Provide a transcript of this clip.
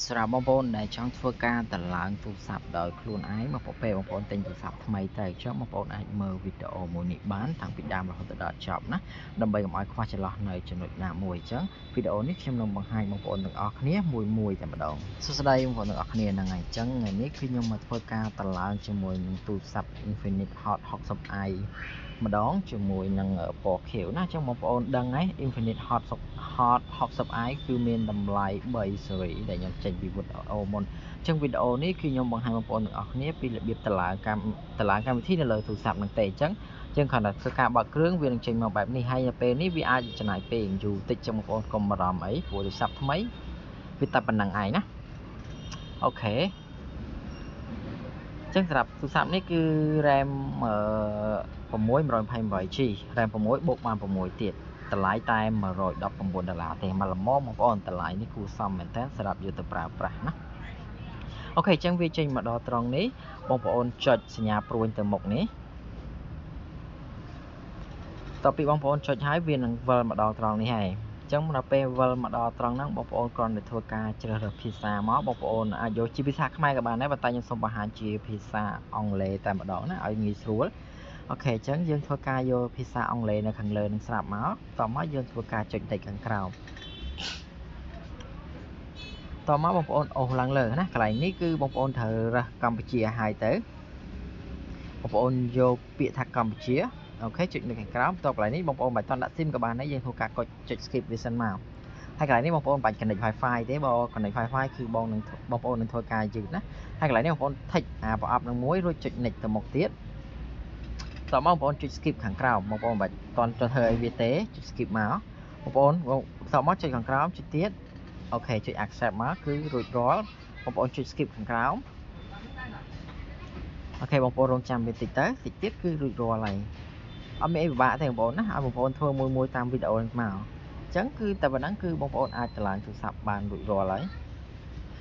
សម្រាប់បងប្អូនដែលចង់ធ្វើការតម្លើងទូរស័ព្ទដោយខ្លួនឯងមកពេលបងប្អូនទិញទូរស័ព្ទថ្មីទៅអញ្ចឹងបងប្អូនអាចមើលវីដេអូមួយនេះបានតាំងពីដើមរហូតដល់ចប់ណាដើម្បីកុំឲ្យខ្វះចន្លោះនៅចំណុចណាមួយអញ្ចឹងវីដេអូនេះខ្ញុំនឹងបង្ហាញបងប្អូនទាំងអស់គ្នាមួយតែម្ដងសួស្តីបងប្អូនទាំងអស់គ្នាហ្នឹងហើយអញ្ចឹងថ្ងៃនេះគឺខ្ញុំមកធ្វើការតម្លើងជាមួយនឹងទូរស័ព្ទ Infinix Hot 60i ម្ដងជាមួយនឹងពណ៌ខៀវណាអញ្ចឹងបងប្អូនដឹងហើយ Infinix Hot 60i គឺមានតម្លៃ3ស៊េរីដែលខ្ញុំចេញពីវីដេអូមុនអញ្ចឹងវីដេអូនេះគឺខ្ញុំបង្ហាញបងប្អូនទាំងអស់គ្នាពីរបៀបតម្លើងកម្មវិធីនៅលើទូរស័ព្ទហ្នឹងទេអញ្ចឹងយើងគ្រាន់តែធ្វើការបើកគ្រឿងវានឹងចេញមកបែបនេះហើយនៅពេលនេះវាអាចចំណាយពេលយូរតិចចឹងបងប្អូនកុំបារម្ភអីព្រោះទូរស័ព្ទថ្មីវាតែប៉ុណ្្នឹងឯងណាអូខេចឹងសម្រាប់ទូរស័ព្ទនេះគឺ RAM 628G RAM 6បូកបាន6ទៀតតម្លៃតែ$119ទេមកល្មមបងប្អូនតម្លៃនេះគួរសមមែនតើសម្រាប់យកទៅប្រើប្រាស់ណាអូខេអញ្ចឹងវាចេញមកដល់ត្រង់នេះបងប្អូនចុចសញ្ញាព្រួញទៅមុខនេះតទៅពីបងប្អូនចុចហើយវានឹងវិលមកដល់ត្រង់នេះហើយអញ្ចឹងដល់ពេលវិលមកដល់ត្រង់ហ្នឹងបងប្អូនគ្រាន់តែធ្វើការជ្រើសរើសភាសាមកបងប្អូនអាចយកជាភាសាខ្មែរក៏បានដែរប៉ុន្តែខ្ញុំសូមបង្ហាញជាភាសាអង់គ្លេសតែម្ដងណាឲ្យងាយស្រួលអូខេអញ្ចឹងយើងធ្វើការយកភាសាអង់គ្លេសនៅខាងលើនឹងស្រាប់មកតមកយើងធ្វើការចុចតិចខាងក្រោមតមកបងប្អូនអូសឡើងលើណាកន្លែងនេះគឺបងប្អូនត្រូវរើសកម្ពុជាឲ្យទៅបងប្អូនយកពាក្យថាកម្ពុជាអូខេចុចនៅខាងក្រោមតកន្លែងនេះបងប្អូនមិនបាច់តដាក់ SIM ក៏បានដែរយើងធ្វើការកត់ចុច skip វាសិនមកហើយកន្លែងនេះបងប្អូនបាច់ connect Wi-Fi ទេបើ connect Wi-Fi គឺបងប្អូននឹងធ្វើការយឺតណាហើយកន្លែងនេះបងប្អូន tick អាប្រអប់នឹងមួយរួចចុច next ទៅមុខទៀតតមកបងប្អូនចុច skip ខាងក្រោមបងប្អូនមិនបាច់តន់ទៅធ្វើអីវាទេចុច skip មកបងប្អូនតមកចុចខាងក្រោមចុចទៀតអូខេចុច accept មកគឺរួចរាល់បងប្អូនចុច skip ខាងក្រោមអូខេបងប្អូនរងចាំវាតិចទៀតគឺរួចរាល់ហើយអត់មានអីពិបាកទេបងប្អូនណាឲ្យបងប្អូនធ្វើមួយតាមវីដេអូនេះមកអញ្ចឹងគឺតែប៉ុណ្ណឹងគឺបងប្អូនអាចតម្លើងទូរស័ព្ទបានរួចរាល់ហើយ